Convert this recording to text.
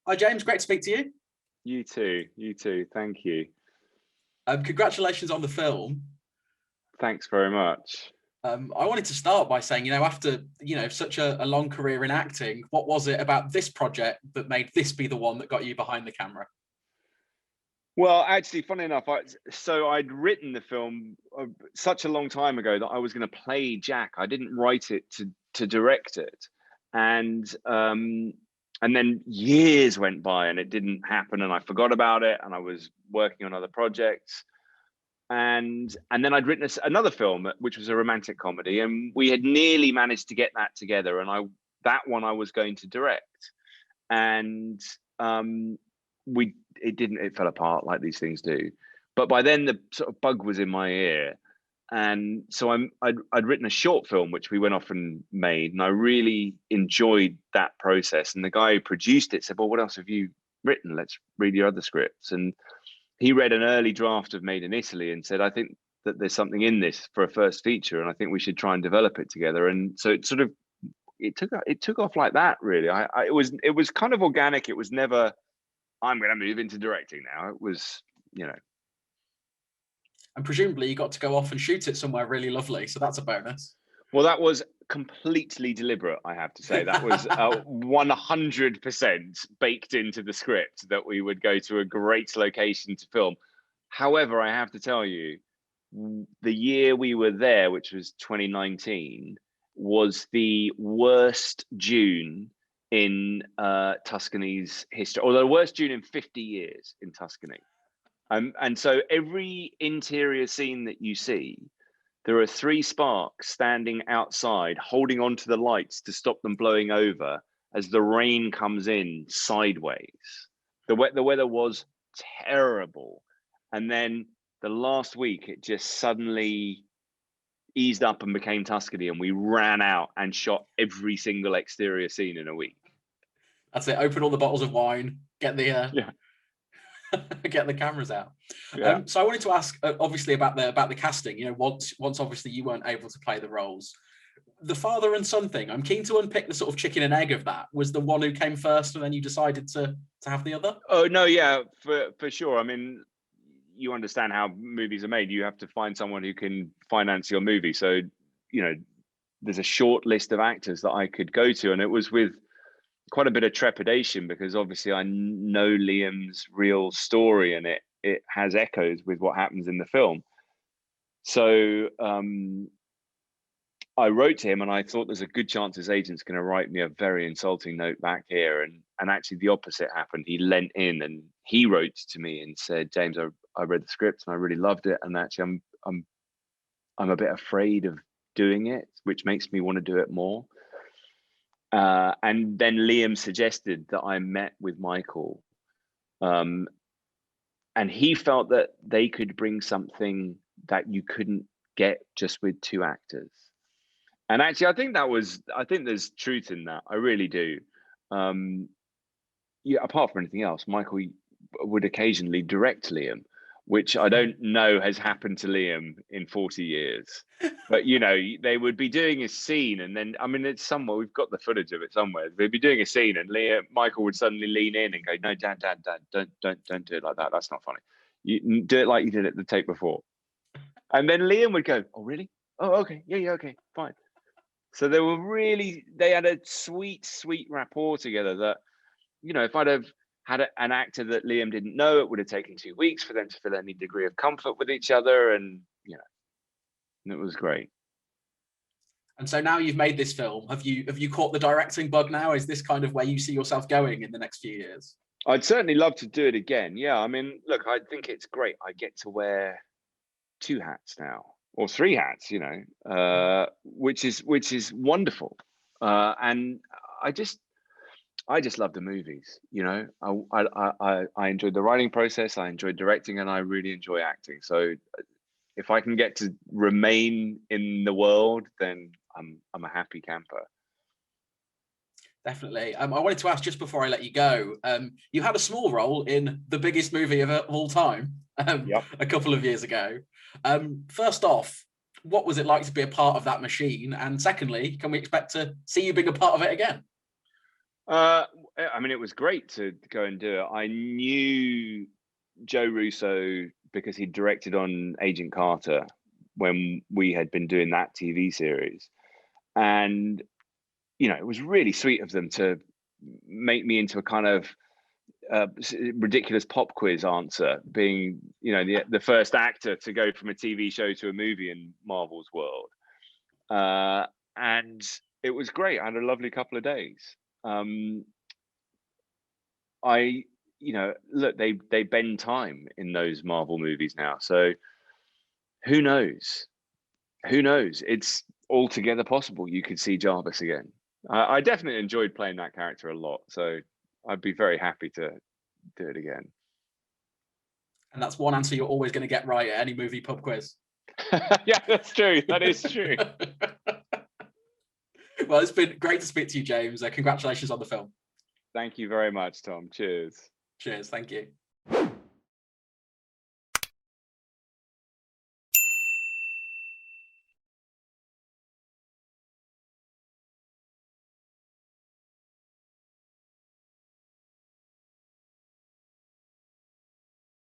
Hi, James. Great to speak to you. You too. You too. Thank you. Congratulations on the film. Thanks very much. I wanted to start by saying, after, such a long career in acting, what was it about this project that made this be the one that got you behind the camera? Well, actually, funny enough, I'd written the film such a long time ago that I was going to play Jack. I didn't write it to direct it, and then years went by and it didn't happen, and I forgot about it, and I was working on other projects, and then I'd written another film which was a romantic comedy, and we had nearly managed to get that together, and that one I was going to direct, and it fell apart like these things do. But by then the sort of bug was in my ear, and so I'd written a short film which we went off and made, and I really enjoyed that process. And the guy who produced it said, well, what else have you written? Let's read your other scripts. And he read an early draft of Made in Italy and said, I think that there's something in this for a first feature, and I think we should try and develop it together. And so it took off like that, really. It was kind of organic. It was never, I'm going to move into directing now. It was, And presumably you got to go off and shoot it somewhere really lovely, so that's a bonus. Well, that was completely deliberate, I have to say. That was 100% baked into the script that we would go to a great location to film. However, I have to tell you, the year we were there, which was 2019, was the worst June in Tuscany's history, or the worst June in 50 years in Tuscany. And so every interior scene that you see, there are 3 sparks standing outside, holding onto the lights to stop them blowing over as the rain comes in sideways. The weather was terrible. And then the last week, it just suddenly eased up and became Tuscany, and we ran out and shot every single exterior scene in a week. That's it. Open all the bottles of wine, get the get the cameras out. Yeah. So I wanted to ask, obviously, about the casting. Once obviously you weren't able to play the roles, the father and son thing. I'm keen to unpick the sort of chicken and egg of that. Was the one who came first, and then you decided to have the other? Oh no, yeah, for sure. I mean, you understand how movies are made. You have to find someone who can finance your movie. So, there's a short list of actors that I could go to, and it was with quite a bit of trepidation because obviously I know Liam's real story, and it has echoes with what happens in the film. So I wrote to him, and I thought there's a good chance his agent's going to write me a very insulting note back here, and actually the opposite happened. He leant in and he wrote to me and said, James, I read the script and I really loved it, and actually I'm a bit afraid of doing it, which makes me want to do it more. And then Liam suggested that I met with Micheál, and he felt that they could bring something that you couldn't get just with 2 actors. And actually, I think there's truth in that. I really do. Apart from anything else, Micheál would occasionally direct Liam, which I don't know has happened to Liam in 40 years. But, they would be doing a scene, and then, I mean, it's somewhere, we've got the footage of it somewhere. They'd be doing a scene, and Micheál would suddenly lean in and go, no, Dad, don't do it like that. That's not funny. You do it like you did it the take before. And then Liam would go, oh, really? Oh, okay. Yeah, okay, fine. So they had a sweet rapport together that, if I'd have had an actor that Liam didn't know, it would have taken 2 weeks for them to feel any degree of comfort with each other. And, it was great. And so now you've made this film. Have you caught the directing bug now? Is this kind of where you see yourself going in the next few years? I'd certainly love to do it again. Yeah. I mean, look, I think it's great. I get to wear 2 hats now, or 3 hats, which is wonderful. And I just love the movies. I enjoyed the writing process, I enjoyed directing, and I really enjoy acting. So if I can get to remain in the world, then I'm a happy camper. Definitely. I wanted to ask, just before I let you go, you had a small role in the biggest movie of all time a couple of years ago. First off, what was it like to be a part of that machine? And secondly, can we expect to see you being a part of it again? I mean, it was great to go and do it. I knew Joe Russo because he directed on Agent Carter when we had been doing that TV series. And, you know, it was really sweet of them to make me into a kind of ridiculous pop quiz answer, being, you know, the first actor to go from a TV show to a movie in Marvel's world. And it was great. I had a lovely couple of days. You know, look, they bend time in those Marvel movies now. So who knows? Who knows? It's altogether possible you could see Jarvis again. I definitely enjoyed playing that character a lot. So I'd be very happy to do it again. And that's one answer you're always going to get right at any movie pub quiz. Yeah, that's true. That is true. Well, it's been great to speak to you, James. Congratulations on the film. Thank you very much, Tom. Cheers. Cheers. Thank you.